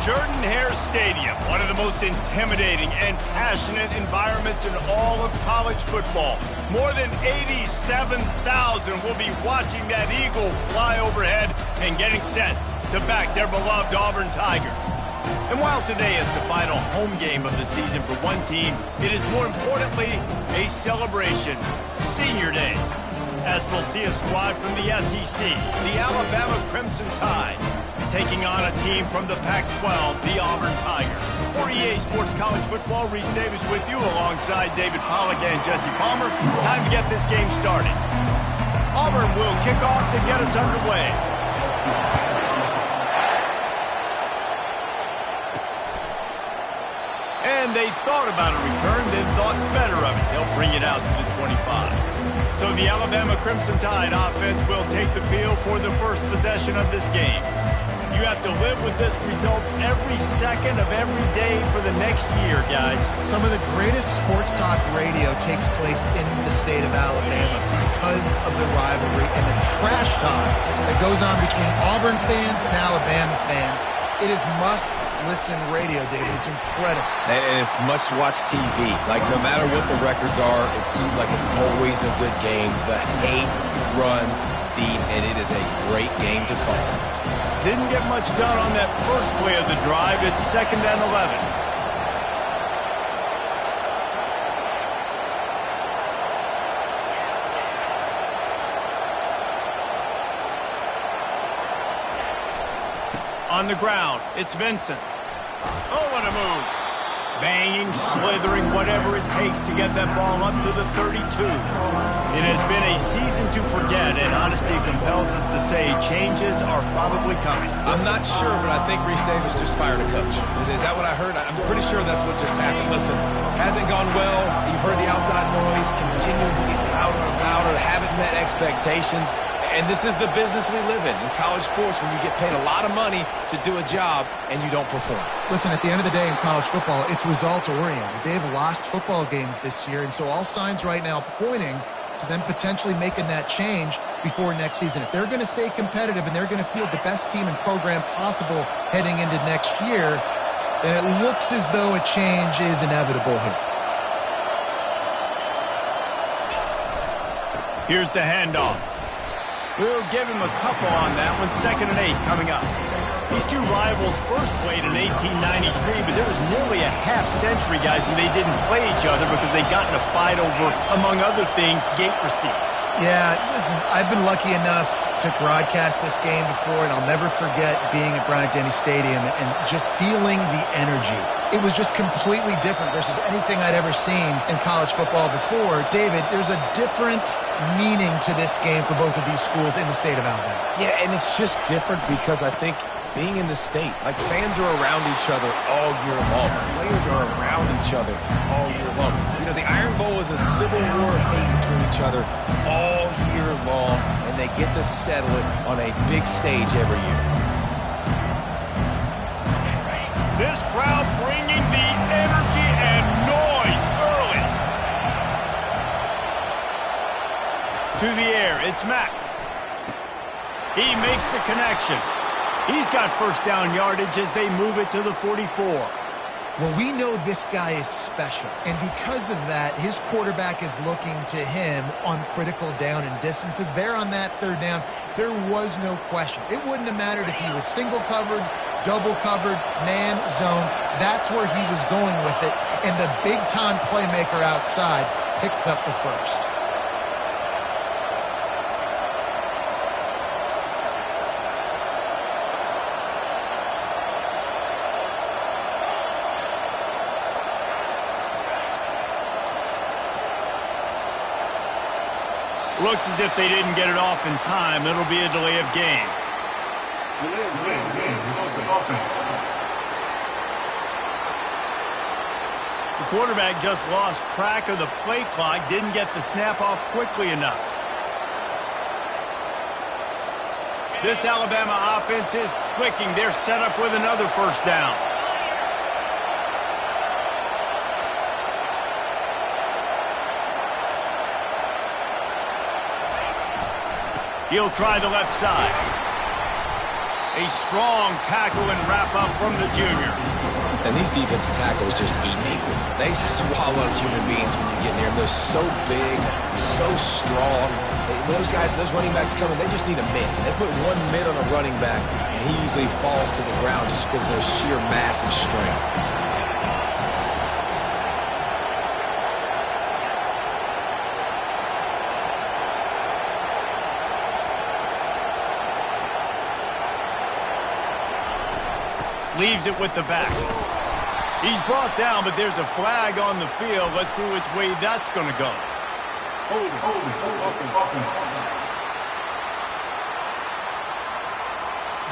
Jordan-Hare Stadium, one of the most intimidating and passionate environments in all of college football. More than 87,000 will be watching that eagle fly overhead and getting set to back their beloved Auburn Tigers. And while today is the final home game of the season for one team, it is more importantly a celebration, Senior Day, as we'll see a squad from the SEC, the Alabama Crimson Tide, taking on a team from the Pac-12, the Auburn Tigers. For EA Sports College Football, Reese Davis with you alongside David Pollack and Jesse Palmer. Time to get this game started. Auburn will kick off to get us underway. And they thought about a return, then thought better of it. They'll bring it out to the 25. So the Alabama Crimson Tide offense will take the field for the first possession of this game. You have to live with this result every second of every day for the next year, guys. Some of the greatest sports talk radio takes place in the state of Alabama because of the rivalry and the trash talk that goes on between Auburn fans and Alabama fans. It is must-listen radio, David. It's incredible. And it's must-watch TV. Like, no matter what the records are, it seems like it's always a good game. The hate runs deep, and it is a great game to call. Didn't get much done on that first play of the drive. It's 2nd and 11. On the ground, it's Vincent. Oh, what a move. Banging, slithering, whatever it takes to get that ball up to the 32. It has been a season to forget, and honesty compels us to say changes are probably coming. I'm not sure, but I think Reese Davis just fired a coach. Is that what I heard? I'm pretty sure that's what just happened. Listen, hasn't gone well. You've heard the outside noise, continuing to get louder and louder, haven't met expectations. And this is the business we live in college sports, when you get paid a lot of money to do a job and you don't perform. Listen, at the end of the day in college football, it's results-oriented. They've lost football games this year, and so all signs right now pointing to them potentially making that change before next season. If they're going to stay competitive and they're going to field the best team and program possible heading into next year, then it looks as though a change is inevitable here. Here's the handoff. We'll give him a couple on that one. 2nd and 8 coming up. These two rivals first played in 1893, but there was nearly a half-century, guys, when they didn't play each other because they got in a fight over, among other things, gate receipts. Yeah, listen, I've been lucky enough to broadcast this game before, and I'll never forget being at Bryant-Denny Stadium and just feeling the energy. It was just completely different versus anything I'd ever seen in college football before. David, there's a different meaning to this game for both of these schools in the state of Alabama. Yeah, and it's just different because I think being in the state, like, fans are around each other all year long. Players are around each other all year long. You know, the Iron Bowl is a civil war of hate between each other all year long, and they get to settle it on a big stage every year. This crowd bringing the energy and noise early. To the air, it's Mack. He makes the connection. He's got first down yardage as they move it to the 44. Well, we know this guy is special, and because of that, his quarterback is looking to him on critical down and distances. There on that 3rd down, there was no question. It wouldn't have mattered if he was single covered, double covered, man, zone. That's where he was going with it, and the big-time playmaker outside picks up the first. Looks as if they didn't get it off in time. It'll be a delay of game. The quarterback just lost track of the play clock, didn't get the snap off quickly enough. This Alabama offense is clicking. They're set up with another first down. He'll try the left side. A strong tackle and wrap-up from the junior. And these defensive tackles just eat people. They swallow human beings when you get near them. They're so big, so strong. Those guys, those running backs coming, they just need a mid. They put one mid on a running back, and he usually falls to the ground just because of their sheer mass and strength. Leaves it with the back. He's brought down, but there's a flag on the field. Let's see which way that's going to go.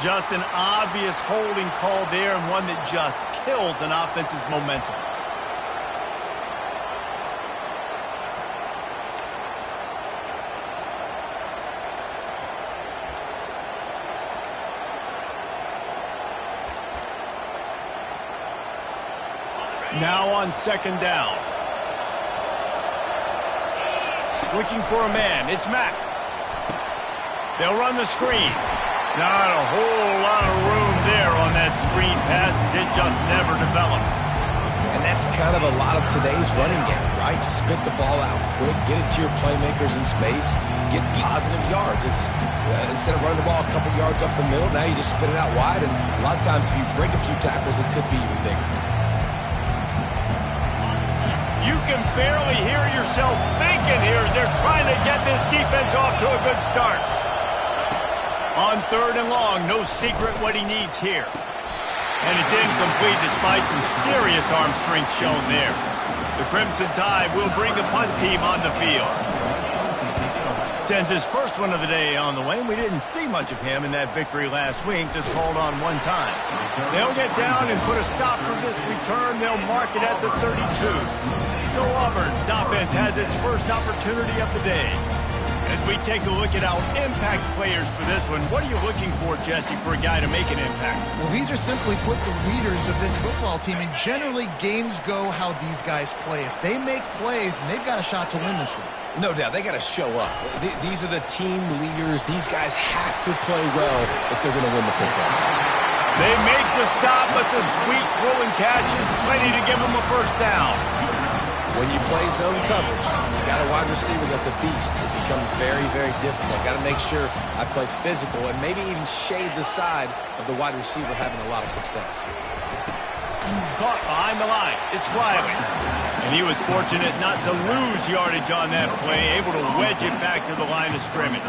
Just an obvious holding call there, and one that just kills an offense's momentum. Now on second down. Looking for a man. It's Mack. They'll run the screen. Not a whole lot of room there on that screen pass as it just never developed. And that's kind of a lot of today's running game, right? Spit the ball out quick, get it to your playmakers in space, get positive yards. It's instead of running the ball a couple yards up the middle, now you just spit it out wide, and a lot of times if you break a few tackles, it could be even bigger. You can barely hear yourself thinking here as they're trying to get this defense off to a good start. On third and long, no secret what he needs here. And it's incomplete despite some serious arm strength shown there. The Crimson Tide will bring the punt team on the field. Sends his first one of the day on the way. We didn't see much of him in that victory last week, just called on one time. They'll get down and put a stop for this return. They'll mark it at the 32. So Auburn's offense has its first opportunity of the day. As we take a look at our impact players for this one, what are you looking for, Jesse, for a guy to make an impact? Well, these are simply put the leaders of this football team, and generally games go how these guys play. If they make plays, then they've got a shot to win this one. No doubt, they got to show up. These are the team leaders. These guys have to play well if they're going to win the football game. They make the stop, but the sweet rolling catch is plenty to give them a first down. When you play zone coverage, you got a wide receiver that's a beast. It becomes very, very difficult. Got to make sure I play physical and maybe even shade the side of the wide receiver having a lot of success. Caught behind the line. It's Riley. And he was fortunate not to lose yardage on that play, able to wedge it back to the line of scrimmage.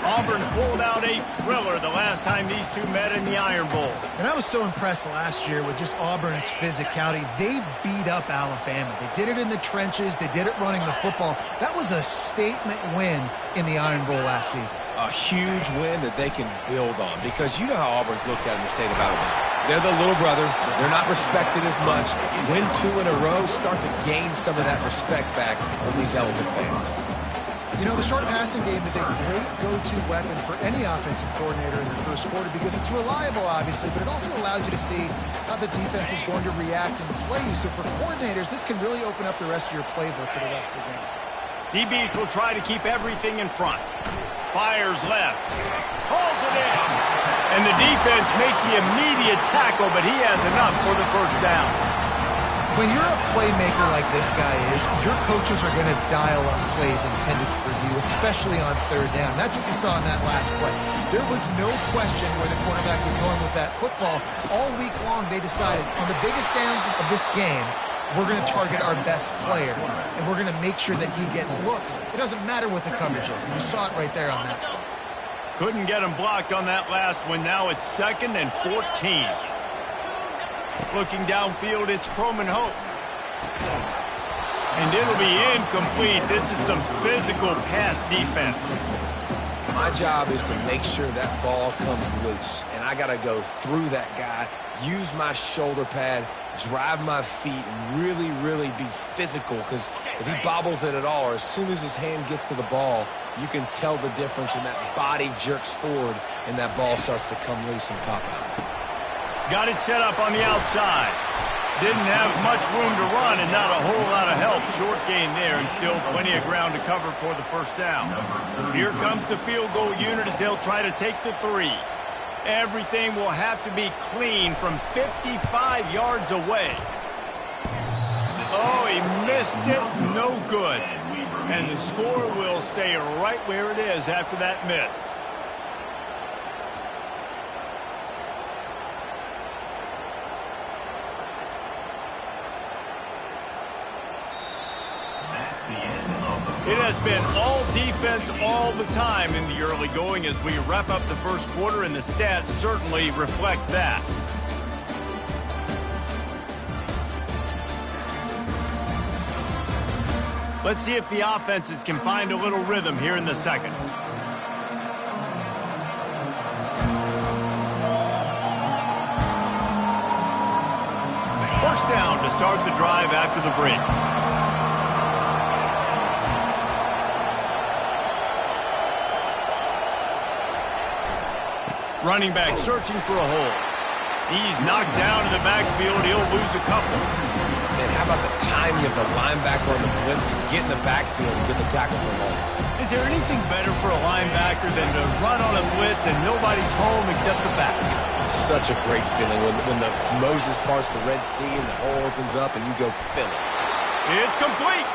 Auburn pulled out a thriller the last time these two met in the Iron Bowl. And I was so impressed last year with just Auburn's physicality. They beat up Alabama. They did it in the trenches. They did it running the football. That was a statement win in the Iron Bowl last season. A huge win that they can build on, because you know how Auburn's looked at in the state of Alabama. They're the little brother. They're not respected as much. Win 2 in a row, start to gain some of that respect back from these Elephant fans. You know, the short passing game is a great go-to weapon for any offensive coordinator in the first quarter because it's reliable, obviously, but it also allows you to see how the defense is going to react and play you. So for coordinators, this can really open up the rest of your playbook for the rest of the game. DBs will try to keep everything in front. Fires left. Pulls it in. And the defense makes the immediate tackle, but he has enough for the first down. When you're a playmaker like this guy is, your coaches are going to dial up plays intended for you, especially on third down. That's what you saw in that last play. There was no question where the quarterback was going with that football. All week long, they decided on the biggest downs of this game, we're going to target our best player, and we're going to make sure that he gets looks. It doesn't matter what the coverage is, and you saw it right there on that play. Couldn't get him blocked on that last one. Now it's 2nd and 14. Looking downfield, it's Croman Hope. And it'll be incomplete. This is some physical pass defense. My job is to make sure that ball comes loose. And I got to go through that guy, use my shoulder pad, drive my feet, and really, really be physical. Because if he bobbles it at all, or as soon as his hand gets to the ball, you can tell the difference when that body jerks forward and that ball starts to come loose and pop out. Got it set up on the outside. Didn't have much room to run and not a whole lot of help. Short gain there and still plenty of ground to cover for the first down. Here comes the field goal unit as they'll try to take the 3. Everything will have to be clean from 55 yards away. Oh, he missed it. No good. And the score will stay right where it is after that miss. It has been all defense all the time in the early going as we wrap up the first quarter, and the stats certainly reflect that. Let's see if the offenses can find a little rhythm here in the second. First down to start the drive after the break. Running back searching for a hole. He's knocked down in the backfield. He'll lose a couple. And how about the timing of the linebacker on the blitz to get in the backfield and get the tackle for loss? Is there anything better for a linebacker than to run on a blitz and nobody's home except the back? Such a great feeling when the Moses parts the Red Sea and the hole opens up and you go fill it. It's complete.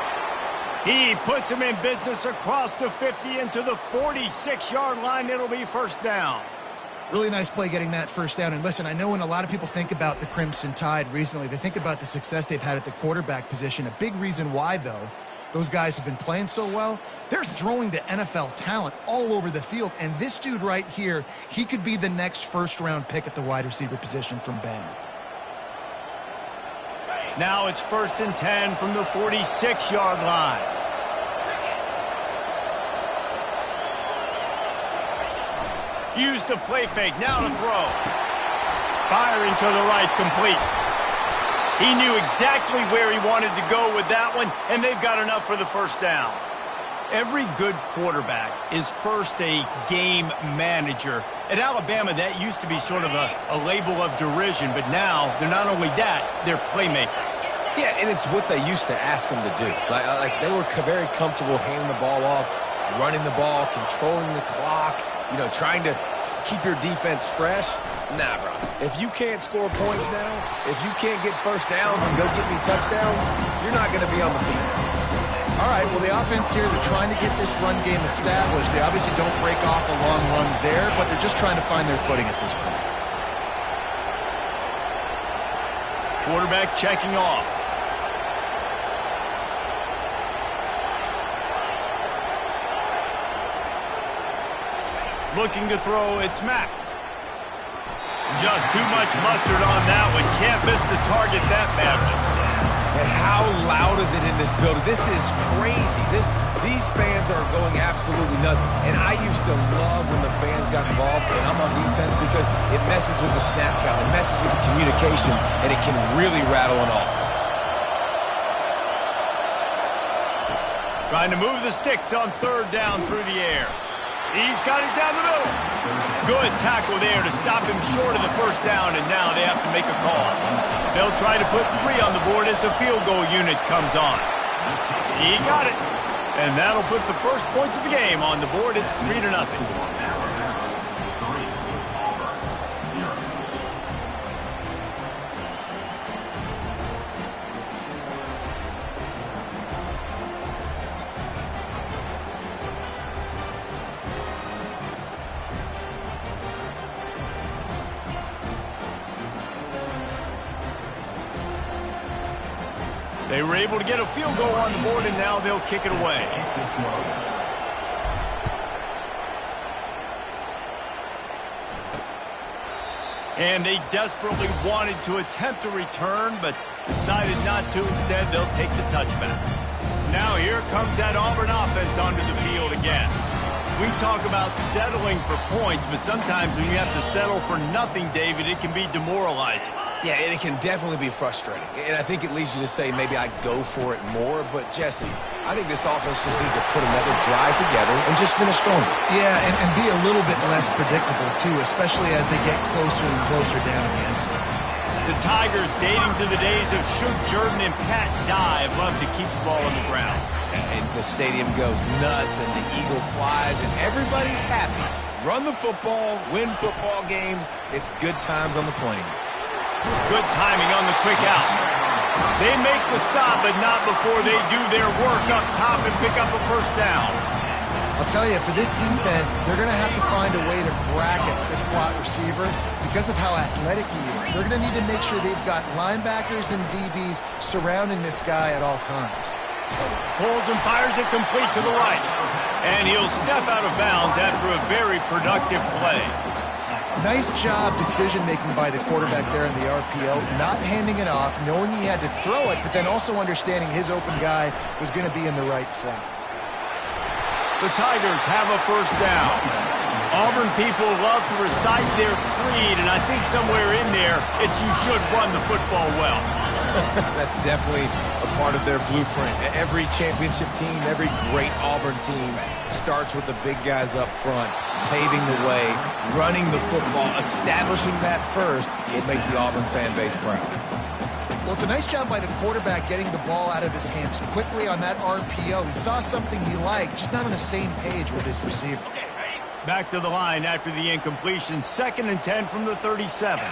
He puts him in business across the 50 into the 46-yard line. It'll be first down. Really nice play getting that first down. And listen, I know when a lot of people think about the Crimson Tide recently, they think about the success they've had at the quarterback position. A big reason why, though, those guys have been playing so well, they're throwing to NFL talent all over the field. And this dude right here, he could be the next first-round pick at the wide receiver position from Bama. Now it's 1st and 10 from the 46-yard line. Use the play fake, now to throw. Firing to the right, complete. He knew exactly where he wanted to go with that one, and they've got enough for the first down. Every good quarterback is first a game manager. At Alabama, that used to be sort of a label of derision, but now they're not only that, they're playmakers. Yeah, and it's what they used to ask them to do. Like they were very comfortable handing the ball off, running the ball, controlling the clock, you know, trying to keep your defense fresh. Nah, bro. If you can't score points now, if you can't get first downs and go get me touchdowns, you're not going to be on the field. All right, well, the offense here, they're trying to get this run game established. They obviously don't break off a long run there, but they're just trying to find their footing at this point. Quarterback checking off. Looking to throw, it's Mack. Just too much mustard on that one. Can't miss the target that badly. And how loud is it in this building? This is crazy. These fans are going absolutely nuts. And I used to love when the fans got involved, and I'm on defense because it messes with the snap count. It messes with the communication, and it can really rattle an offense. Trying to move the sticks on 3rd down through the air. He's got it down the middle. Good tackle there to stop him short of the first down, and now they have to make a call. They'll try to put 3 on the board as the field goal unit comes on. He got it. And that'll put the first points of the game on the board. It's 3-0. They were able to get a field goal on the board, and now they'll kick it away. And they desperately wanted to attempt a return, but decided not to. Instead, they'll take the touchback. Now here comes that Auburn offense onto the field again. We talk about settling for points, but sometimes when you have to settle for nothing, David, it can be demoralizing. Yeah, and it can definitely be frustrating. And I think it leads you to say maybe I go for it more. But, Jesse, I think this offense just needs to put another drive together and just finish stronger. Yeah, and be a little bit less predictable, too, especially as they get closer and closer down in the end zone. The Tigers, dating to the days of Shug Jordan and Pat Dye, love to keep the ball on the ground. And the stadium goes nuts, and the eagle flies, and everybody's happy Run the football, win football games. It's good times on the Plains. Good timing on the quick out. They make the stop, but not before they do their work up top and pick up a first down. I'll tell you, for this defense, they're going to have to find a way to bracket this slot receiver because of how athletic he is. They're going to need to make sure they've got linebackers and DBs surrounding this guy at all times. Pulls and fires it complete to the right. And he'll step out of bounds after a very productive play. Nice job decision-making by the quarterback there in the RPO, not handing it off, knowing he had to throw it, but then also understanding his open guy was going to be in the right flat. The Tigers have a first down. Auburn people love to recite their creed, and I think somewhere in there, it's you should run the football well. That's definitely a part of their blueprint. Every championship team, every great Auburn team starts with the big guys up front, paving the way, running the football, establishing that first will make the Auburn fan base proud. Well, it's a nice job by the quarterback getting the ball out of his hands quickly on that RPO. He saw something he liked, just not on the same page with his receiver. Back to the line after the incompletion. 2nd and 10 from the 37.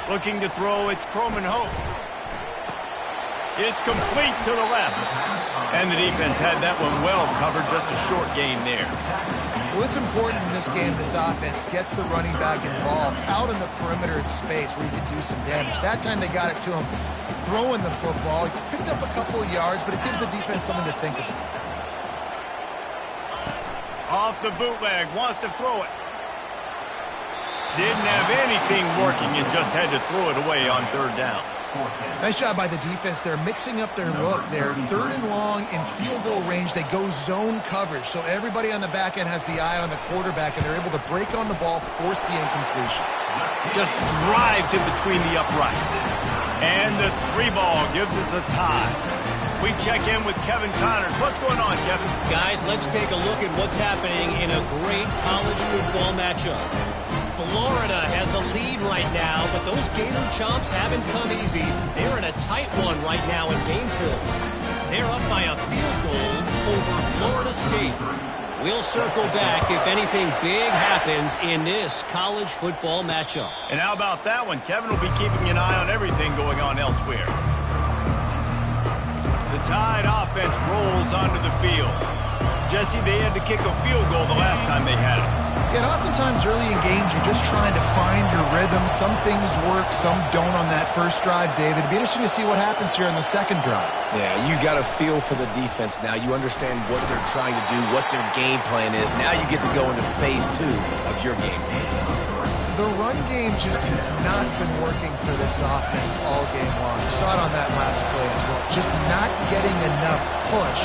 Looking to throw, it's Croman Hope. It's complete to the left. And the defense had that one well covered, just a short gain there. Well, it's important in this game, this offense gets the running back involved out in the perimeter in space where he can do some damage. That time they got it to him throwing the football. He picked up a couple of yards, but it gives the defense something to think about. Off the bootleg, wants to throw it. Didn't have anything working and just had to throw it away on 3rd down. Nice job by the defense. They're mixing up their look. They're 3rd and long in field goal range. They go zone coverage, so everybody on the back end has the eye on the quarterback, and they're able to break on the ball, force the incompletion. Just drives in between the uprights. And the 3 ball gives us a tie. We check in with Kevin Connors. What's going on, Kevin? Guys, let's take a look at what's happening in a great college football matchup. Florida has the lead right now, but those Gator Chomps haven't come easy. They're in a tight one right now in Gainesville. They're up by a field goal over Florida State. We'll circle back if anything big happens in this college football matchup. And how about that one? Kevin will be keeping an eye on everything going on elsewhere. The Tide offense rolls onto the field. Jesse, they had to kick a field goal the last time they had it. Yeah, and oftentimes early in games, you're just trying to find your rhythm. Some things work, some don't on that first drive, David. It'd be interesting to see what happens here in the second drive. Yeah, you got a feel for the defense now. You understand what they're trying to do, what their game plan is. Now you get to go into phase 2 of your game plan. The run game just has not been working for this offense all game long. You saw it on that last play as well. Just not getting enough push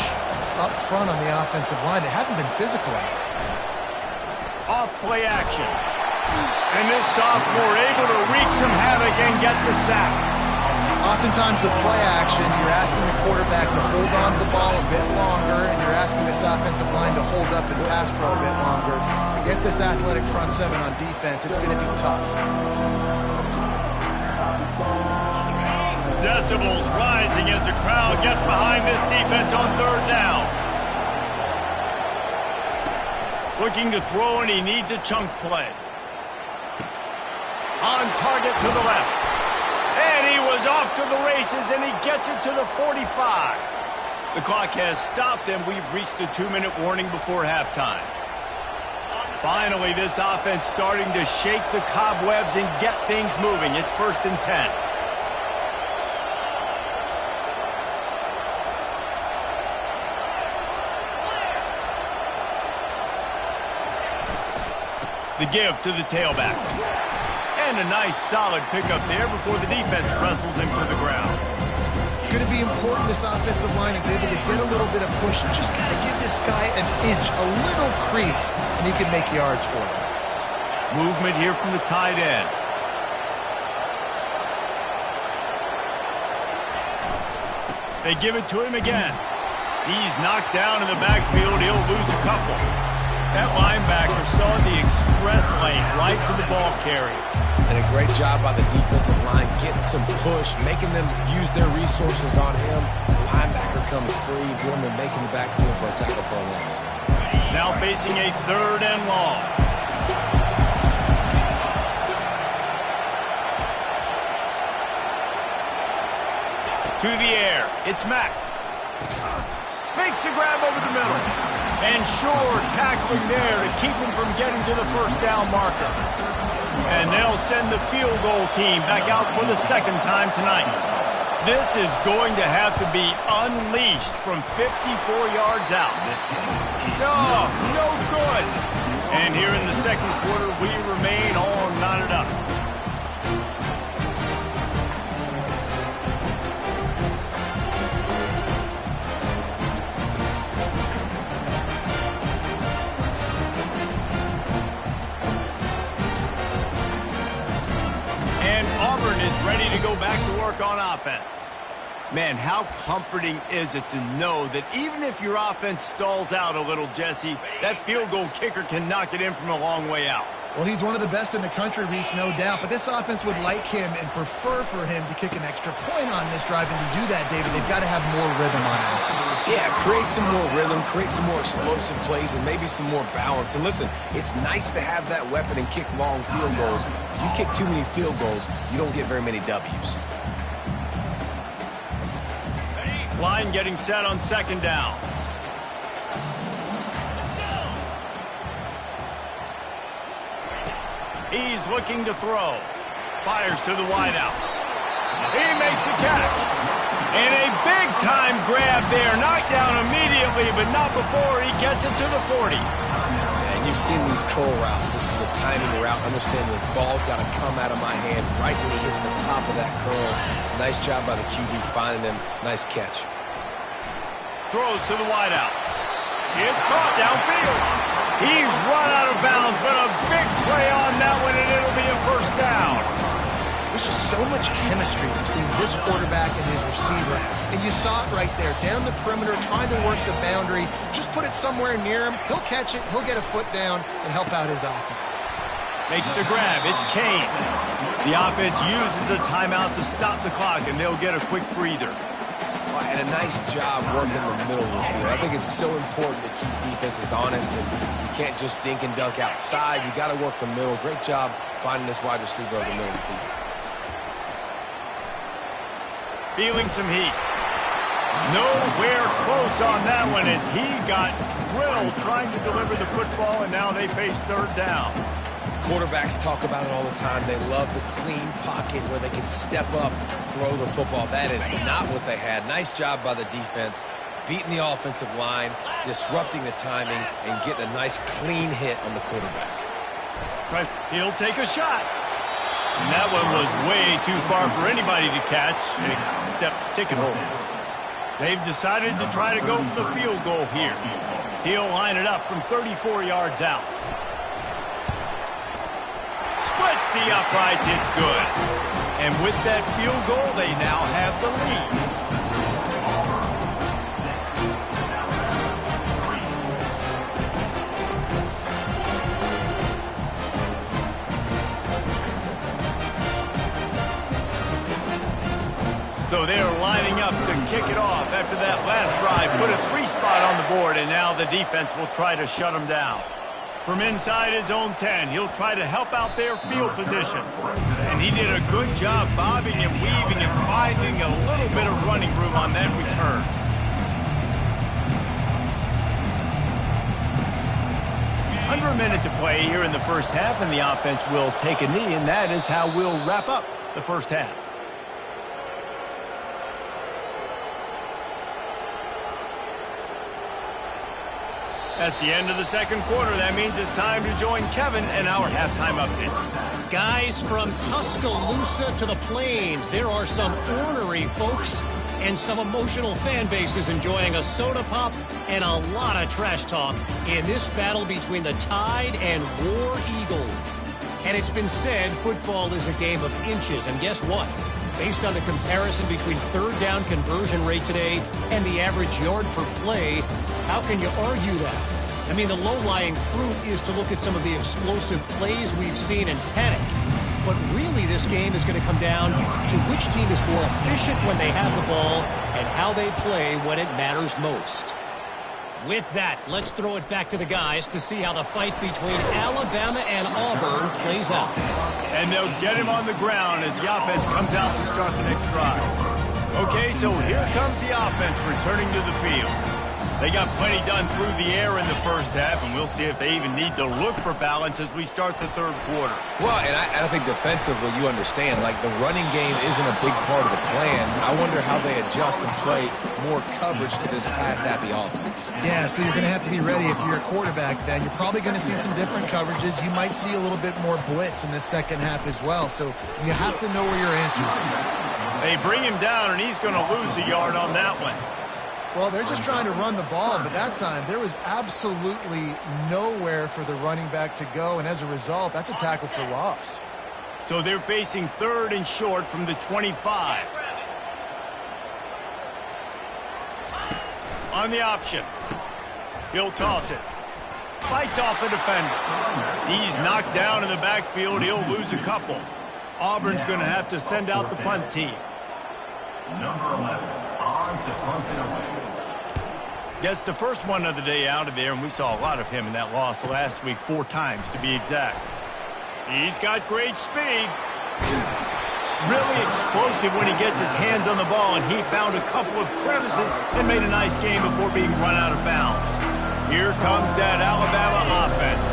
up front on the offensive line. They haven't been physical enough. Off play action. And this sophomore able to wreak some havoc and get the sack. Oftentimes with play action, you're asking the quarterback to hold on to the ball a bit longer, and you're asking this offensive line to hold up and pass pro a bit longer. Against this athletic front 7 on defense, it's going to be tough. Decibels rising as the crowd gets behind this defense on 3rd down. Looking to throw, and he needs a chunk play. On target to the left. And he was off to the races, and he gets it to the 45. The clock has stopped, and we've reached the 2-minute warning before halftime. Finally, this offense starting to shake the cobwebs and get things moving. It's 1st and 10. The give to the tailback. And a nice solid pickup there before the defense wrestles him to the ground. It's going to be important this offensive line is able to get a little bit of push. You just got to give this guy an inch, a little crease, and he can make yards for it. Movement here from the tight end. They give it to him again. He's knocked down in the backfield. He'll lose a couple. That linebacker saw the express lane right to the ball carrier. And a great job by the defensive line, getting some push, making them use their resources on him. The linebacker comes free, Gilman making the backfield for a tackle for a loss. Now facing a 3rd and long. To the air, it's Mack. Makes the grab over the middle. And sure tackling there to keep him from getting to the 1st down marker. And they'll send the field goal team back out for the 2nd time tonight. This is going to have to be unleashed from 54 yards out. No good. And here in the 2nd quarter, we remain all knotted up. Ready to go back to work on offense. Man, how comforting is it to know that even if your offense stalls out a little, Jesse, that field goal kicker can knock it in from a long way out. Well, he's one of the best in the country, Reese, no doubt. But this offense would like him and prefer for him to kick an extra point on this drive. And to do that, David, they've got to have more rhythm on offense. Yeah, create some more rhythm, create some more explosive plays, and maybe some more balance. And listen, it's nice to have that weapon and kick long field goals. If you kick too many field goals, you don't get very many W's. Line getting set on 2nd down. He's looking to throw. Fires to the wideout. He makes a catch. And a big-time grab there. Knocked down immediately, but not before he gets it to the 40. And you've seen these curl routes. This is a timing route. Understand the ball's got to come out of my hand right when he hits the top of that curl. Nice job by the QB finding him. Nice catch. Throws to the wideout. It's caught downfield. He's run out of bounds, but a big play on that one, and it'll be a 1st down. There's just so much chemistry between this quarterback and his receiver. And you saw it right there, down the perimeter, trying to work the boundary. Just put it somewhere near him. He'll catch it, he'll get a foot down, and help out his offense. Makes the grab. It's Kane. The offense uses a timeout to stop the clock, and they'll get a quick breather. And a nice job working in the middle of the field. I think it's so important to keep defenses honest, and you can't just dink and dunk outside. You got to work the middle. Great job finding this wide receiver over the middle of the field. Feeling some heat. Nowhere close on that one as he got drilled trying to deliver the football, and now they face 3rd down. Quarterbacks talk about it all the time. They love the clean pocket where they can step up, throw the football. That is not what they had. Nice job by the defense, beating the offensive line, disrupting the timing, and getting a nice clean hit on the quarterback. Right. He'll take a shot. And that one was way too far for anybody to catch, except ticket holders. They've decided to try to go for the field goal here. He'll line it up from 34 yards out. Splits the uprights, it's good. And with that field goal, they now have the lead. So they're lining up to kick it off after that last drive. Put a 3-spot on the board, and now the defense will try to shut them down. From inside his own 10, he'll try to help out their field position. And he did a good job bobbing and weaving and finding a little bit of running room on that return. Under a minute to play here in the 1st half, and the offense will take a knee, and that is how we'll wrap up the 1st half. That's the end of the 2nd quarter. That means it's time to join Kevin and our halftime update. Guys, from Tuscaloosa to the Plains, there are some ornery folks and some emotional fan bases enjoying a soda pop and a lot of trash talk in this battle between the Tide and War Eagle. And it's been said football is a game of inches, and guess what? Based on the comparison between 3rd down conversion rate today and the average yard per play, how can you argue that? I mean, the low-lying fruit is to look at some of the explosive plays we've seen and panic. But really, this game is going to come down to which team is more efficient when they have the ball and how they play when it matters most. With that, let's throw it back to the guys to see how the fight between Alabama and Auburn plays out. And they'll get him on the ground as the offense comes out to start the next drive. Okay, so here comes the offense returning to the field. They got plenty done through the air in the first half, and we'll see if they even need to look for balance as we start the third quarter. Well, and I think defensively, you understand, like the running game isn't a big part of the plan. I wonder how they adjust and play more coverage to this pass-happy offense. Yeah, so you're going to have to be ready if you're a quarterback then. You're probably going to see some different coverages. You might see a little bit more blitz in the second half as well, so you have to know where your answers are. They bring him down, and he's going to lose a yard on that one. Well, they're just trying to run the ball, but that time there was absolutely nowhere for the running back to go, and as a result, that's a tackle for loss. So they're facing third and short from the 25. On the option. He'll toss it. Fights off a defender. He's knocked down in the backfield. He'll lose a couple. Auburn's going to have to send out the punt team. Number 11, on to punt it away. Gets the first one of the day out of there, and we saw a lot of him in that loss last week, 4 times to be exact. He's got great speed. Really explosive when he gets his hands on the ball, and he found a couple of crevices and made a nice game before being run out of bounds. Here comes that Alabama offense.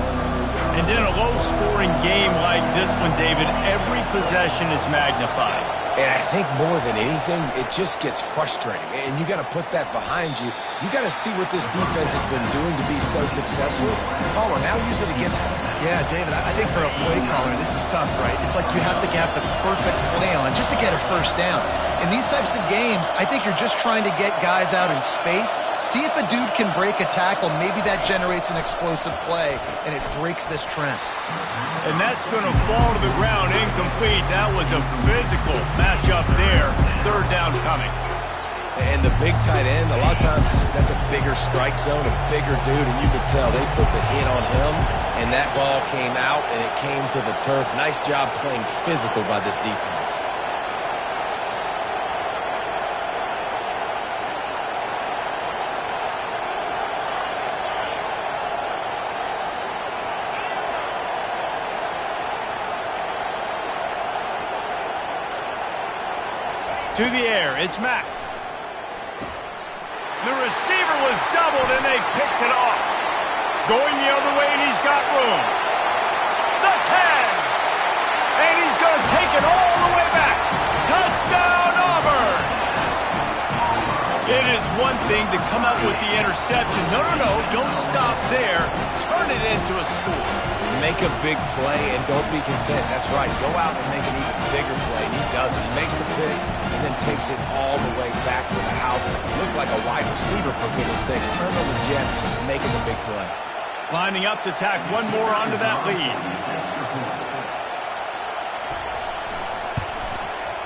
And in a low-scoring game like this one, David, every possession is magnified. And I think more than anything, it just gets frustrating. And you got to put that behind you. You got to see what this defense has been doing to be so successful. Caller, now use it against them. Yeah, David, I think for a play caller, this is tough, right? It's like you have to have the perfect play on just to get a first down. In these types of games, I think you're just trying to get guys out in space, see if a dude can break a tackle. Maybe that generates an explosive play, and it breaks this trend. And that's going to fall to the ground incomplete. That was a physical matchup there. Third down coming. And the big tight end, a lot of times that's a bigger strike zone, a bigger dude, and you could tell they put the hit on him, and that ball came out, and it came to the turf. Nice job playing physical by this defense. To the air, it's Mack. The receiver was doubled, and they picked it off. Going the other way, and he's got room. The 10! And he's going to take it all the way back. Touchdown, Auburn! It is one thing to come out with the interception. No, don't stop there. Turn it into a score. Make a big play and don't be content. That's right. Go out and make an even bigger play, and he does it. He makes the pick and then takes it all the way back to the house. Looked like a wide receiver, for goodness sakes. Turn on the Jets, making the big play. Lining up to tack one more onto that lead.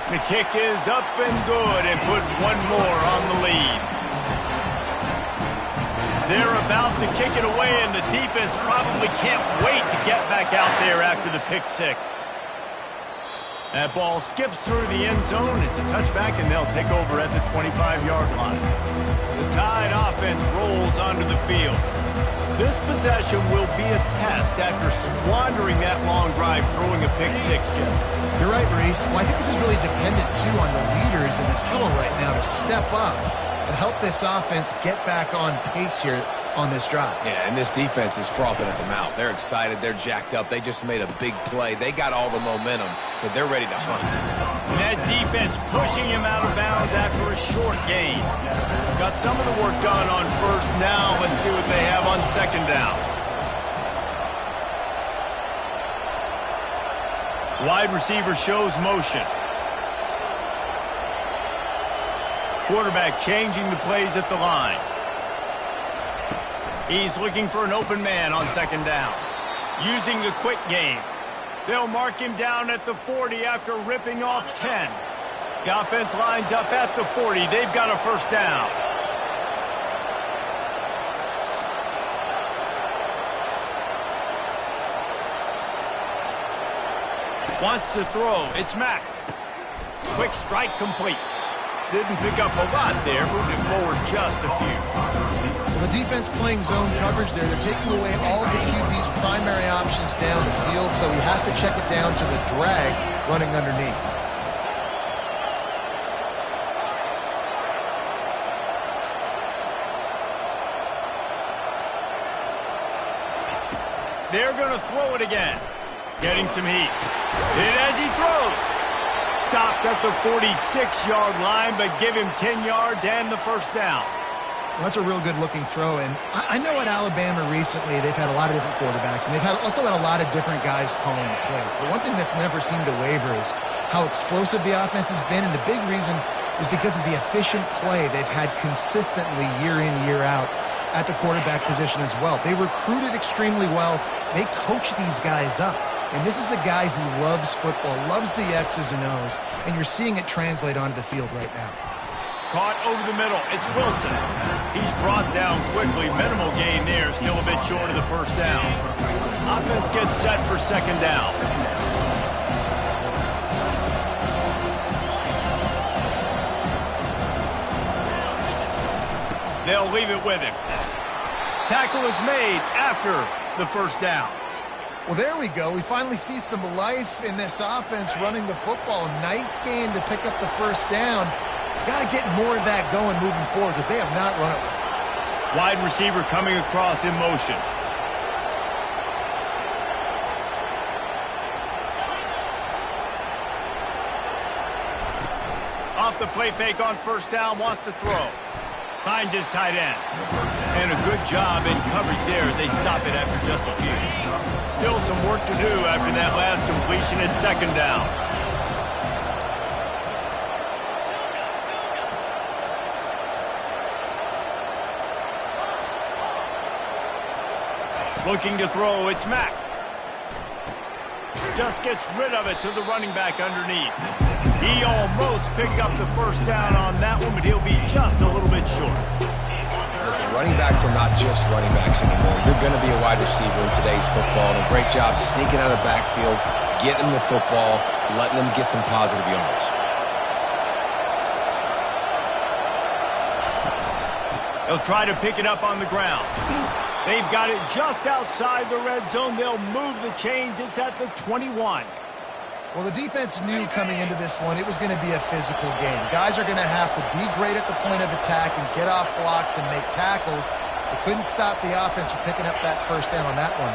The kick is up and good, and put one more on the lead. They're about to kick it away, and the defense probably can't wait to get back out there after the pick six. That ball skips through the end zone. It's a touchback, and they'll take over at the 25-yard line. The Tide offense rolls onto the field. This possession will be a test after squandering that long drive throwing a pick six, Jesse. You're right, Maurice. Well, I think this is really dependent, too, on the leaders in this huddle right now to step up and help this offense get back on pace here on this drive. Yeah, and this defense is frothing at the mouth. They're excited. They're jacked up. They just made a big play. They got all the momentum, so they're ready to hunt. And that defense pushing him out of bounds after a short gain. Got some of the work done on first. Now let's see what they have on second down. Wide receiver shows motion. Quarterback changing the plays at the line. He's looking for an open man on second down. Using the quick game. They'll mark him down at the 40 after ripping off 10. The offense lines up at the 40. They've got a first down. Wants to throw. It's Mack. Quick strike complete. Didn't pick up a lot there. Moving forward just a few. The defense playing zone coverage there. They're taking away all of the QB's primary options down the field, so he has to check it down to the drag running underneath. They're going to throw it again. Getting some heat. Hit as he throws. Stopped at the 46-yard line, but give him 10 yards and the first down. Well, that's a real good-looking throw, and I know at Alabama recently they've had a lot of different quarterbacks, and they've also had a lot of different guys calling the plays. But one thing that's never seemed to waver is how explosive the offense has been, and the big reason is because of the efficient play they've had consistently year in, year out at the quarterback position as well. They recruited extremely well. They coach these guys up. And this is a guy who loves football, loves the X's and O's, and you're seeing it translate onto the field right now. Caught over the middle. It's Wilson. He's brought down quickly. Minimal gain there. Still a bit short of the first down. Offense gets set for second down. They'll leave it with him. Tackle is made after the first down. Well, there we go. We finally see some life in this offense running the football. Nice game to pick up the first down. Got to get more of that going moving forward because they have not run it. Wide receiver coming across in motion. Off the play fake on first down, wants to throw. Finds his tight end. And a good job in coverage there as they stop it after just a few. Still some work to do after that last completion at second down. Looking to throw, it's Mack. Just gets rid of it to the running back underneath. He almost picked up the first down on that one, but he'll be just a little bit short. Listen, running backs are not just running backs anymore. You're going to be a wide receiver in today's football. And a great job sneaking out of the backfield, getting the football, letting them get some positive yards. They'll try to pick it up on the ground. They've got it just outside the red zone. They'll move the chains. It's at the 21. Well, the defense knew coming into this one it was going to be a physical game. Guys are going to have to be great at the point of attack and get off blocks and make tackles. They couldn't stop the offense from picking up that first down on that one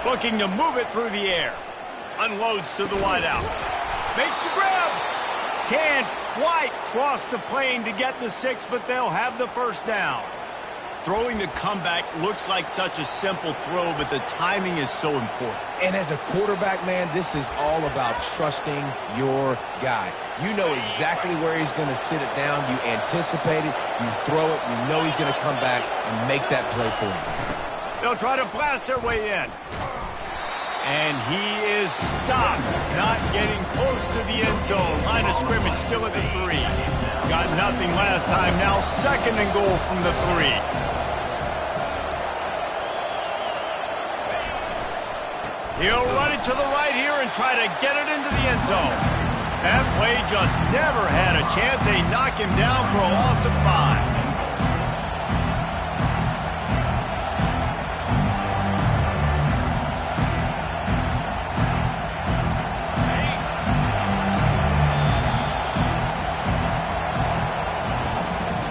play. Looking to move it through the air. Unloads to the wideout. Makes the grab. Can't quite cross the plane to get the 6, but they'll have the first down. Throwing the comeback looks like such a simple throw, but the timing is so important. And as a quarterback, man, this is all about trusting your guy. You know exactly where he's going to sit it down. You anticipate it. You throw it. You know he's going to come back and make that play for you. They'll try to blast their way in. And he is stopped, not getting close to the end zone. Line of scrimmage still at the 3. Got nothing last time. Now second and goal from the 3. He'll run it to the right here and try to get it into the end zone. That play just never had a chance. They knock him down for a loss of 5.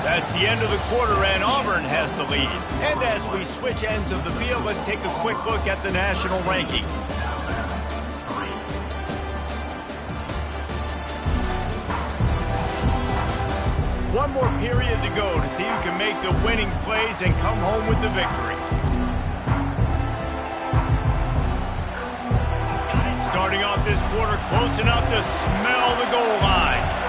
That's the end of the quarter, and Auburn has the lead. And as we switch ends of the field, let's take a quick look at the national rankings. One more period to go to see who can make the winning plays and come home with the victory. Starting off this quarter, close enough to smell the goal line.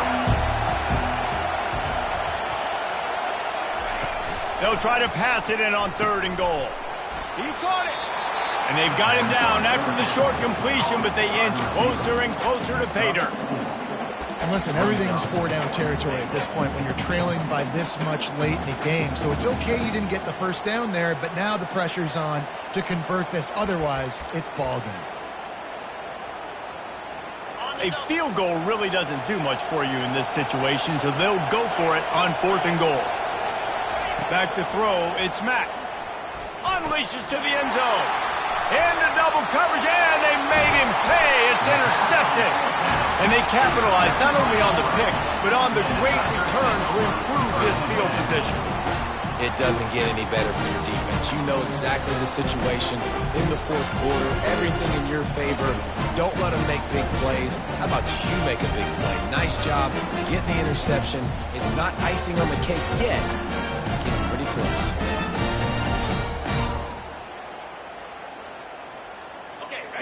They'll try to pass it in on third and goal. He caught it. And they've got him down after the short completion, but they inch closer and closer to pay dirt. And listen, everything is 4-down territory at this point when you're trailing by this much late in the game. So it's okay you didn't get the first down there, but now the pressure's on to convert this. Otherwise, it's ball game. A field goal really doesn't do much for you in this situation, so they'll go for it on 4th and goal. Back to throw, it's Mack. Unleashes to the end zone. Into double coverage, and they made him pay. It's intercepted. And they capitalized not only on the pick, but on the great return to improve this field position. It doesn't get any better for your defense. You know exactly the situation in the 4th quarter, everything in your favor. Don't let them make big plays. How about you make a big play? Nice job getting the interception. It's not icing on the cake yet, but it's getting pretty close.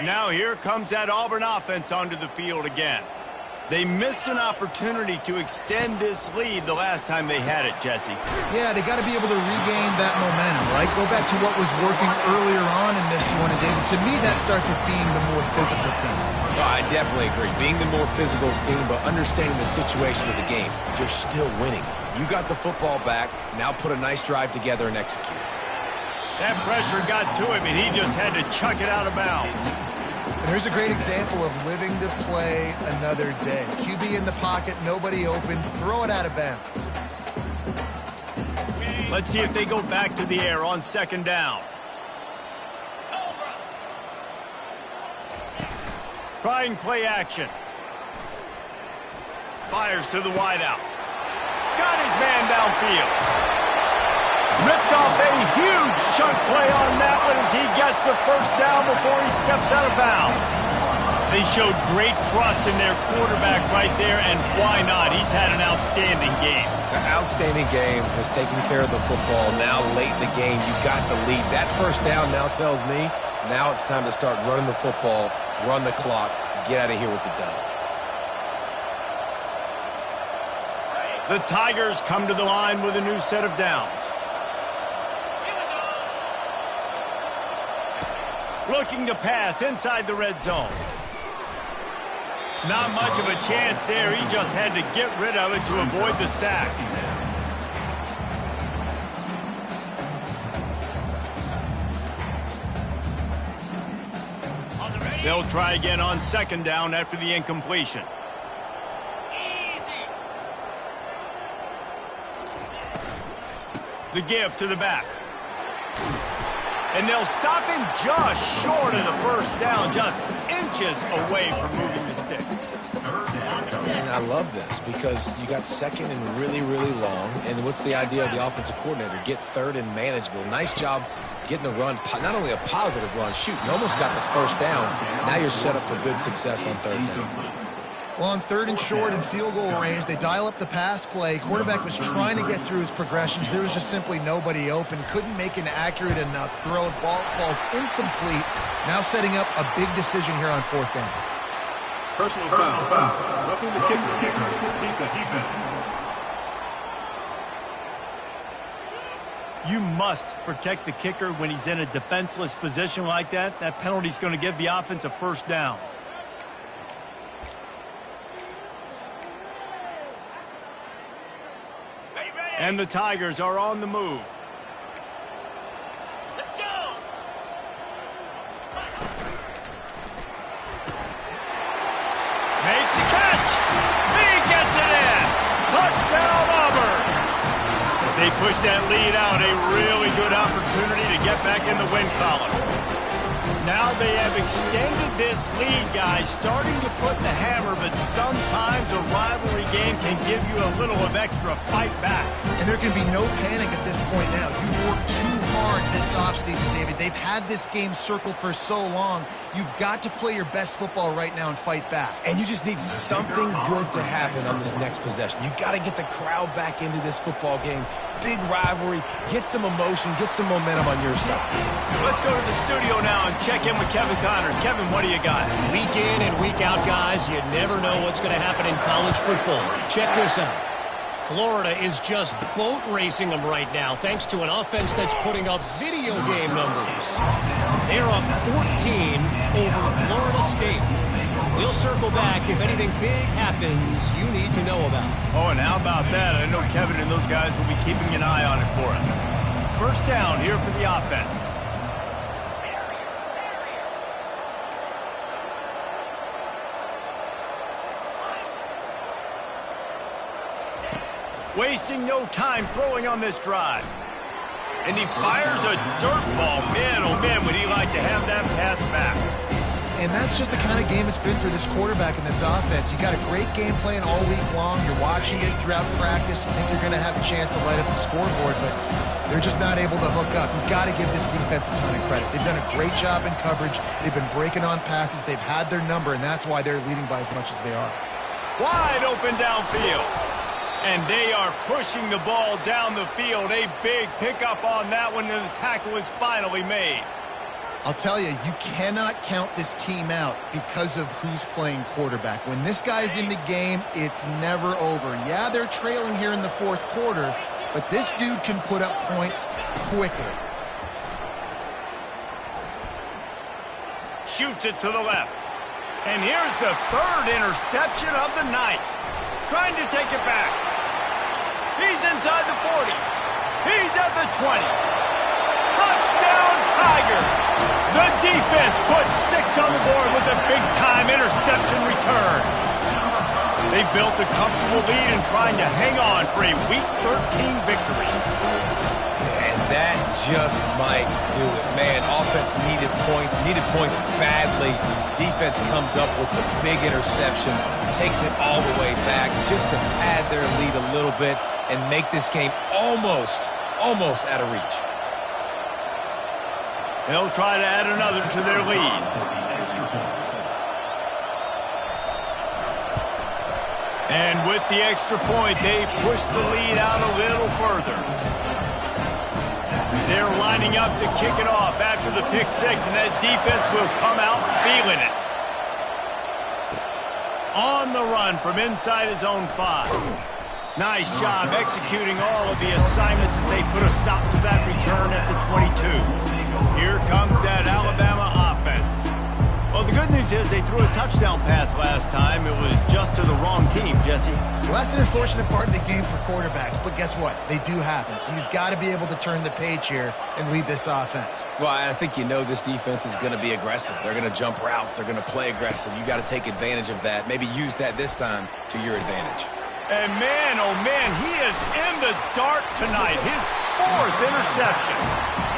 Now here comes that Auburn offense onto the field again. They missed an opportunity to extend this lead the last time they had it, Jesse. Yeah, they got to be able to regain that momentum, right? Go back to what was working earlier on in this one. And David, to me, that starts with being the more physical team. Oh, I definitely agree. Being the more physical team, but understanding the situation of the game. You're still winning. You got the football back. Now put a nice drive together and execute. That pressure got to him, and he just had to chuck it out of bounds. And here's a great example of living to play another day. QB in the pocket, nobody open, throw it out of bounds. Let's see if they go back to the air on 2nd down. Trying play action. Fires to the wideout. Got his man downfield. Ripped off a huge chunk play on that one as he gets the 1st down before he steps out of bounds. They showed great trust in their quarterback right there, and why not? He's had an outstanding game. An outstanding game, has taken care of the football. Now late in the game, you got the lead. That 1st down now tells me now it's time to start running the football, run the clock, get out of here with the dub. The Tigers come to the line with a new set of downs. Looking to pass inside the red zone. Not much of a chance there. He just had to get rid of it to avoid the sack. They'll try again on 2nd down after the incompletion. The give to the back. And they'll stop him just short of the 1st down, just inches away from moving the sticks. And I love this because you got 2nd and really, really long. And what's the idea of the offensive coordinator? Get 3rd and manageable. Nice job getting the run, not only a positive run, shoot, you almost got the 1st down. Now you're set up for good success on 3rd down. Well, on 3rd and short and field goal range, they dial up the pass play. Quarterback was trying to get through his progressions. There was just simply nobody open. Couldn't make an accurate enough throw. Ball falls incomplete. Now setting up a big decision here on 4th down. Personal foul. Roughing the kicker. Defense. You must protect the kicker when he's in a defenseless position like that. That penalty's going to give the offense a 1st down. And the Tigers are on the move. Let's go! Makes the catch. He gets it in. Touchdown, Auburn. As they push that lead out, a really good opportunity to get back in the win column. Now they have extended this lead, guys, starting to put the hammer, but sometimes a rivalry game can give you a little of extra fight back. And there can be no panic at this point now. You've worked too hard this offseason, David. They've had this game circled for so long. You've got to play your best football right now and fight back. And you just need something good to happen on this next possession. You got to get the crowd back into this football game. Big rivalry. Get some emotion. Get some momentum on your side. Let's go to the studio now and check in with Kevin Connors. Kevin, what do you got? Week in and week out, guys, you never know what's going to happen in college football. Check this out. Florida is just boat racing them right now, thanks to an offense that's putting up video game numbers. They're up 14 over Florida State. We'll circle back if anything big happens you need to know about. Oh, and how about that? I know Kevin and those guys will be keeping an eye on it for us. 1st down here for the offense. wasting no time throwing on this drive. And he fires a dirt ball. Man, oh man, would he like to have that pass back. And that's just the kind of game it's been for this quarterback in this offense. You got a great game plan all week long. You're watching it throughout practice. You think you're going to have a chance to light up the scoreboard, but they're just not able to hook up. You've got to give this defense a ton of credit. They've done a great job in coverage. They've been breaking on passes. They've had their number, and that's why they're leading by as much as they are. Wide open downfield. And they are pushing the ball down the field. A big pickup on that one, and the tackle is finally made. I'll tell you, you cannot count this team out because of who's playing quarterback. When this guy's in the game, it's never over. Yeah, they're trailing here in the fourth quarter, but this dude can put up points quickly. Shoots it to the left. And here's the third interception of the night. Trying to take it back. He's inside the 40. He's at the 20. Touchdown, Tigers! The defense puts 6 on the board with a big-time interception return. They've built a comfortable lead and trying to hang on for a Week 13 victory. And that just might do it. Man, offense needed points badly. Defense comes up with the big interception, takes it all the way back just to pad their lead a little bit and make this game almost out of reach. They'll try to add another to their lead. And with the extra point, they push the lead out a little further. They're lining up to kick it off after the pick six, and that defense will come out feeling it. On the run from inside his own 5. Nice job executing all of the assignments as they put a stop to that return at the 22. Here comes that Alabama offense. Well, the good news is they threw a touchdown pass last time. It was just to the wrong team, Jesse. Well, that's an unfortunate part of the game for quarterbacks, but guess what? They do happen, so you've got to be able to turn the page here and lead this offense. Well, I think you know this defense is going to be aggressive. They're going to jump routes. They're going to play aggressive. You got to take advantage of that. Maybe use that this time to your advantage. And man, oh man, he is in the dark tonight. His 4th interception.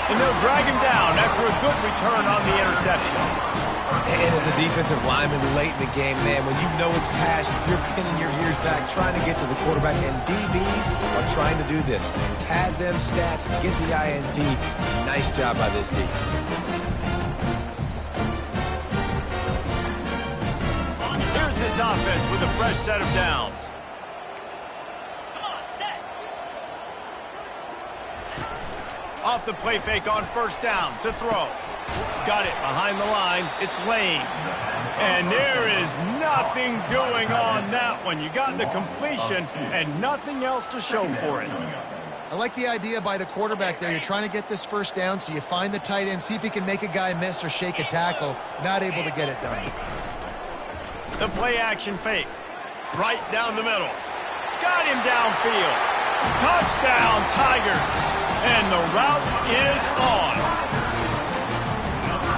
And they'll drag him down after a good return on the interception. And as a defensive lineman late in the game, man, when you know it's pass, you're pinning your ears back, trying to get to the quarterback, and DBs are trying to do this. Pad them stats, get the INT. Nice job by this D. Here's this offense with a fresh set of downs. Off the play fake on first down to throw. Got it behind the line. It's Lane. And there is nothing doing on that one. You got the completion and nothing else to show for it. I like the idea by the quarterback there. You're trying to get this first down, so you find the tight end, see if he can make a guy miss or shake a tackle. Not able to get it done. The play action fake. Right down the middle. Got him downfield. Touchdown, Tigers. And the route is on.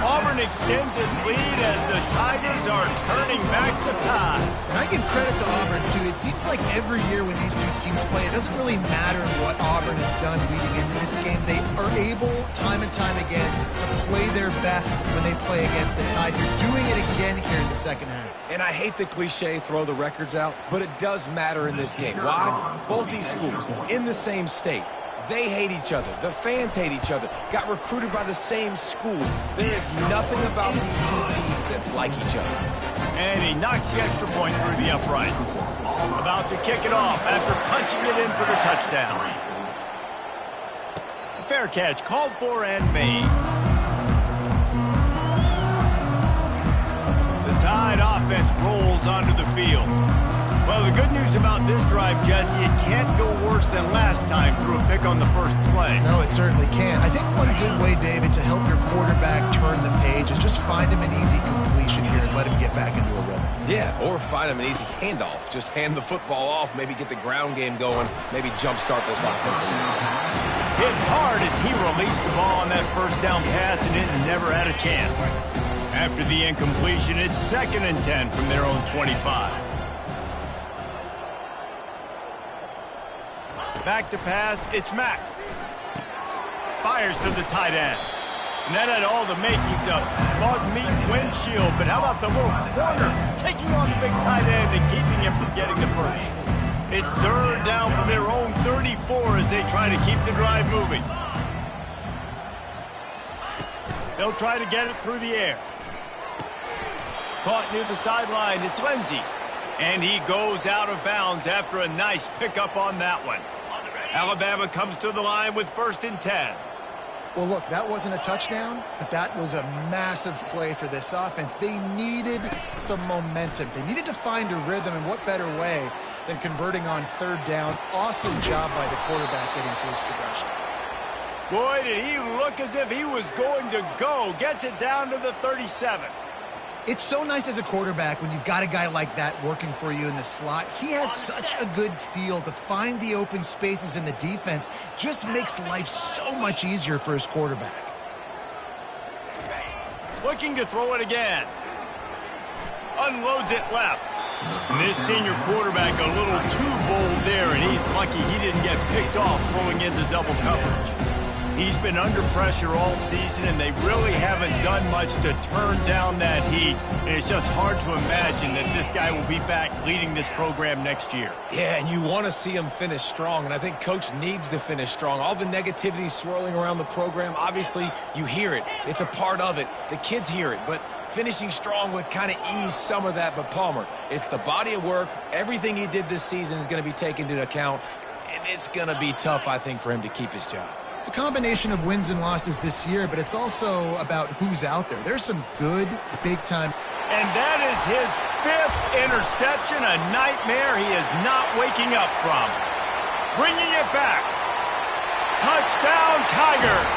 Auburn extends its lead as the Tigers are turning back the tide. And I give credit to Auburn, too. It seems like every year when these two teams play, it doesn't really matter what Auburn has done leading into this game. They are able, time and time again, to play their best when they play against the Tide. They're doing it again here in the second half. And I hate the cliche, throw the records out, but it does matter in this game. Why? Both these schools in the same state. They hate each other. The fans hate each other. Got recruited by the same schools. There is nothing about these two teams that like each other. And he knocks the extra point through the uprights. About to kick it off after punching it in for the touchdown. Fair catch called for and made. The Tide offense rolls onto the field. Well, the good news about this drive, Jesse, it can't go worse than last time through a pick on the first play. No, it certainly can't. I think one good way, David, to help your quarterback turn the page is just find him an easy completion here and let him get back into a rhythm. Yeah, or find him an easy handoff. Just hand the football off, maybe get the ground game going, maybe jumpstart this offense a little bit. Hit hard as he released the ball on that first down pass and it never had a chance. After the incompletion, it's 2nd and 10 from their own 25. Back to pass, it's Mack. Fires to the tight end. And that had all the makings of bug meat windshield, but how about the little corner taking on the big tight end and keeping him from getting the first? It's third down from their own 34 as they try to keep the drive moving. They'll try to get it through the air. Caught near the sideline, it's Lindsey. And he goes out of bounds after a nice pickup on that one. Alabama comes to the line with 1st and 10. Well, look, that wasn't a touchdown, but that was a massive play for this offense. They needed some momentum. They needed to find a rhythm, and what better way than converting on 3rd down. Awesome job by the quarterback getting through his progression. Boy, did he look as if he was going to go. Gets it down to the 37. It's so nice as a quarterback when you've got a guy like that working for you in the slot. He has such a good feel to find the open spaces in the defense. Just makes life so much easier for his quarterback. Looking to throw it again. Unloads it left. And this senior quarterback a little too bold there, and he's lucky he didn't get picked off throwing into double coverage. He's been under pressure all season, and they really haven't done much to turn down that heat. And it's just hard to imagine that this guy will be back leading this program next year. Yeah, and you want to see him finish strong, and I think Coach needs to finish strong. All the negativity swirling around the program, obviously you hear it. It's a part of it. The kids hear it, but finishing strong would kind of ease some of that. But Palmer, it's the body of work. Everything he did this season is going to be taken into account, and it's going to be tough, I think, for him to keep his job. It's a combination of wins and losses this year, but it's also about who's out there. There's some good, big-time. And that is his 5th interception, a nightmare he is not waking up from. Bringing it back. Touchdown, Tigers.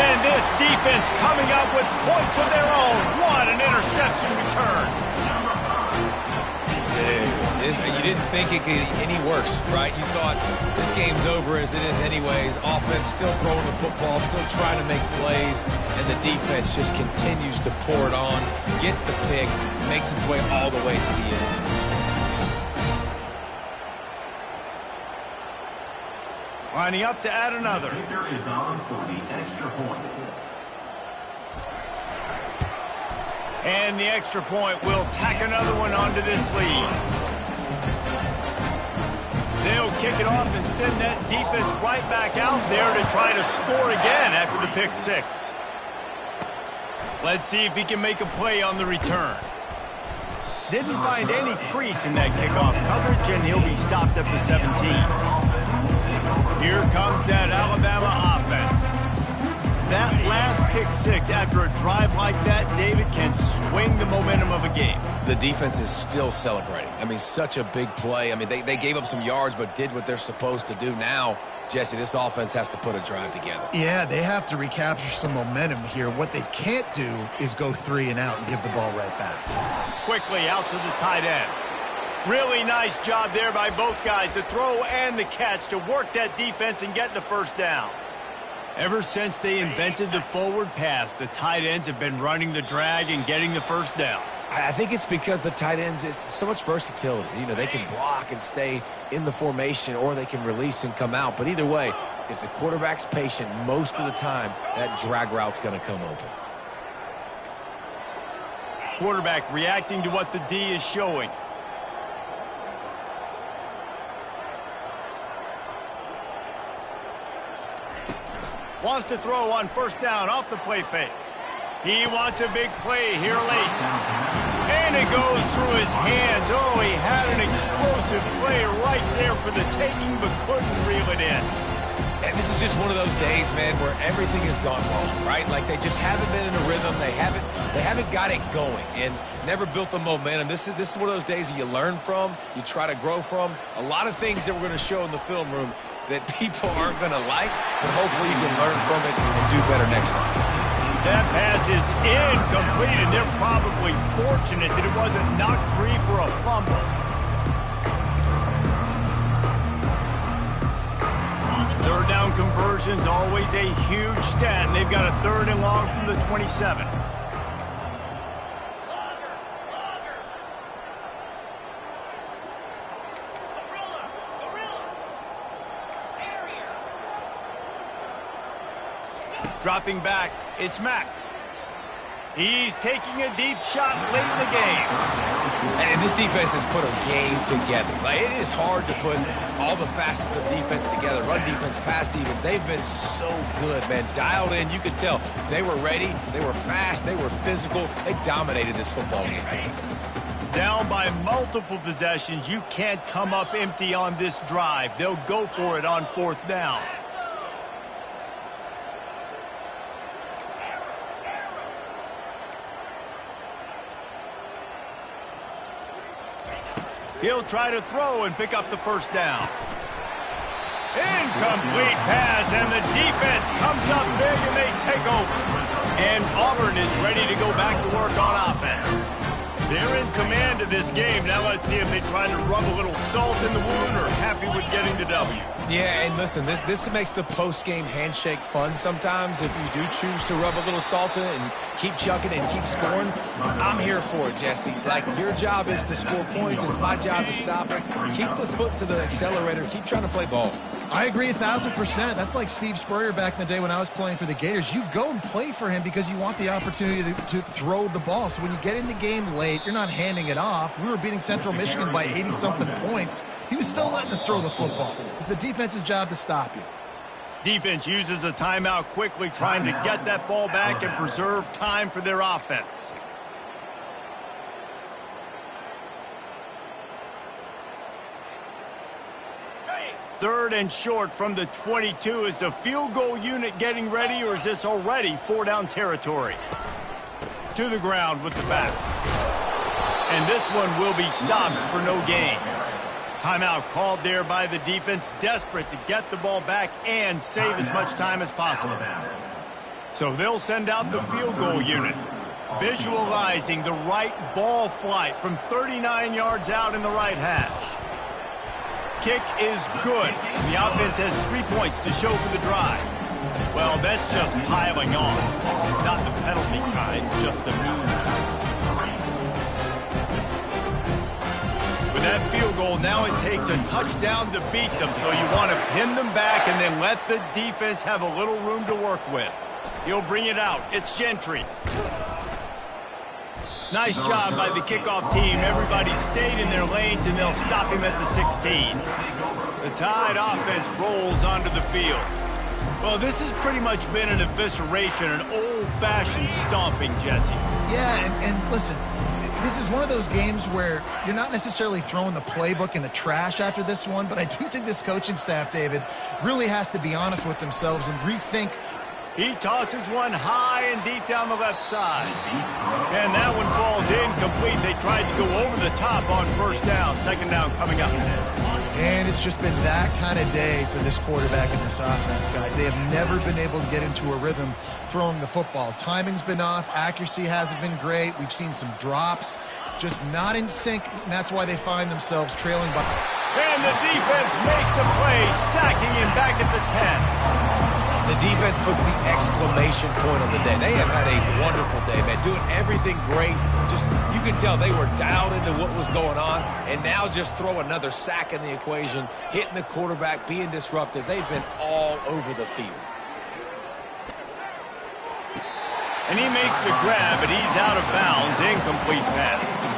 And this defense coming up with points of their own. What an interception return. You didn't think it could get any worse, right? You thought this game's over as it is anyways. Offense still throwing the football, still trying to make plays, and the defense just continues to pour it on, gets the pick, makes its way all the way to the end zone. Lining up to add another. The kicker is on for the extra point. And the extra point will tack another one onto this lead. They'll kick it off and send that defense right back out there to try to score again after the pick 6. Let's see if he can make a play on the return. Didn't find any crease in that kickoff coverage, and he'll be stopped at the 17. Here comes that Alabama offense. That last pick 6 after a drive like that, David, can swing the momentum of a game. The defense is still celebrating. I mean, such a big play. I mean, they gave up some yards but did what they're supposed to do. Now, Jesse, this offense has to put a drive together. Yeah, they have to recapture some momentum here. What they can't do is go 3 and out and give the ball right back. Quickly out to the tight end. Really nice job there by both guys, the throw and the catch, to work that defense and get the first down. Ever since they invented the forward pass, the tight ends have been running the drag and getting the first down. I think it's because the tight ends is so much versatility. You know, they can block and stay in the formation, or they can release and come out. But either way, if the quarterback's patient most of the time, that drag route's going to come open. Quarterback reacting to what the D is showing. Wants to throw on first down off the play fake. He wants a big play here late. And it goes through his hands. Oh, he had an explosive play right there for the taking, but couldn't reel it in. And this is just one of those days, man, where everything has gone wrong, right? Like they just haven't been in a rhythm. They haven't got it going and never built the momentum. This is one of those days that you learn from, you try to grow from. A lot of things that we're going to show in the film room that people aren't going to like, but hopefully you can learn from it and do better next time. That pass is incomplete, and they're probably fortunate that it wasn't knocked free for a fumble. Third down conversions, always a huge stat, and they've got a 3rd and long from the 27. Dropping back, it's Mack. He's taking a deep shot late in the game. And this defense has put a game together. Like, it is hard to put all the facets of defense together. Run defense, pass defense. They've been so good, man. Dialed in. You could tell they were ready. They were fast. They were physical. They dominated this football game. Down by multiple possessions. You can't come up empty on this drive. They'll go for it on 4th down. He'll try to throw and pick up the 1st down. Incomplete pass, and the defense comes up big, and they take over. And Auburn is ready to go back to work on offense. They're in command of this game. Now let's see if they try to rub a little salt in the wound or happy with getting the W. Yeah, and listen, this makes the post-game handshake fun sometimes if you do choose to rub a little salt in it and keep chucking and keep scoring. I'm here for it, Jesse. Like, your job is to score points. It's my job to stop it. Keep the foot to the accelerator. Keep trying to play ball. I agree 1,000%. That's like Steve Spurrier back in the day when I was playing for the Gators. You go and play for him because you want the opportunity to throw the ball. So when you get in the game late, you're not handing it off. We were beating Central Michigan by 80-something points. He was still letting us throw the football. It's the defense's job to stop you. Defense uses a timeout quickly, trying to get that ball back and preserve time for their offense. Third and short from the 22. Is the field goal unit getting ready, or is this already 4-down territory? To the ground with the back. And this one will be stopped for no gain. Timeout called there by the defense, desperate to get the ball back and save as much time as possible. So they'll send out the field goal unit, visualizing the right ball flight from 39 yards out in the right hash. Kick is good. The offense has 3 points to show for the drive. Well, that's just piling on. Not the penalty kind, just the mean kind. With that field goal, now it takes a touchdown to beat them, so you want to pin them back and then let the defense have a little room to work with. He'll bring it out. It's Gentry. Nice job by the kickoff team. Everybody stayed in their lanes, and they'll stop him at the 16. The Tide offense rolls onto the field. Well, this has pretty much been an evisceration, an old-fashioned stomping, Jesse. Yeah, and listen, this is one of those games where you're not necessarily throwing the playbook in the trash after this one, but I do think this coaching staff, David, really has to be honest with themselves and rethink. He tosses one high and deep down the left side. And that one falls incomplete. They tried to go over the top on 1st down. 2nd down coming up. And it's just been that kind of day for this quarterback and this offense, guys. They have never been able to get into a rhythm throwing the football. Timing's been off. Accuracy hasn't been great. We've seen some drops. Just not in sync, and that's why they find themselves trailing by. And the defense makes a play, sacking him back at the 10. The defense puts the exclamation point on the day. They have had a wonderful day, man. Doing everything great. Just, you can tell they were dialed into what was going on, and now just throw another sack in the equation, hitting the quarterback, being disruptive. They've been all over the field. And he makes the grab, but he's out of bounds. Incomplete pass.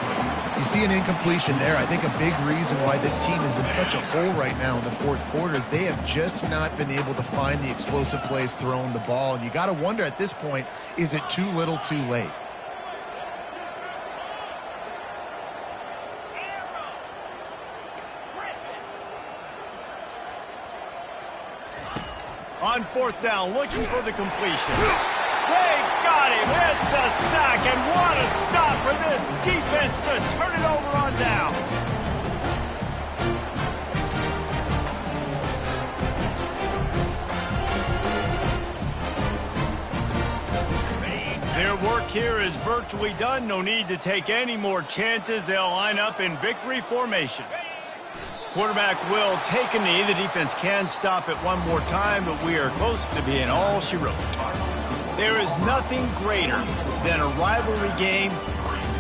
You see an incompletion there. I think a big reason why this team is in such a hole right now in the 4th quarter is they have just not been able to find the explosive plays throwing the ball. And you got to wonder at this point, is it too little too late? On 4th down, looking for the completion. They got him. It's a sack, and what a stop for this defense to turn it over on down. Their work here is virtually done. No need to take any more chances. They'll line up in victory formation. Quarterback will take a knee. The defense can stop it one more time, but we are close to being all she wrote. There is nothing greater than a rivalry game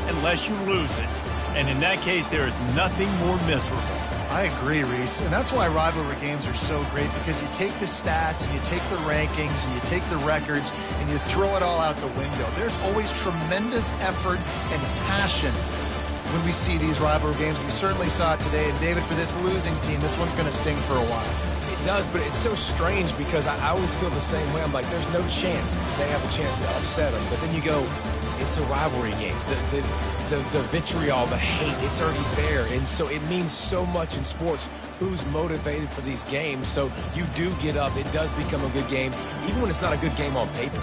unless you lose it. And in that case, there is nothing more miserable. I agree, Reese. And that's why rivalry games are so great, because you take the stats and you take the rankings and you take the records and you throw it all out the window. There's always tremendous effort and passion when we see these rivalry games. We certainly saw it today. And David, for this losing team, this one's going to sting for a while. It does, but it's so strange because I always feel the same way. I'm like, there's no chance that they have a chance to upset them. But then you go, it's a rivalry game. The vitriol, the hate, it's already there. And so it means so much in sports who's motivated for these games. So you do get up. It does become a good game, even when it's not a good game on paper.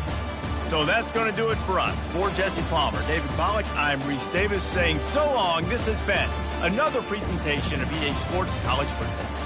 So that's going to do it for us. For Jesse Palmer, David Pollack, I'm Reese Davis saying so long. This has been another presentation of EA Sports College Football.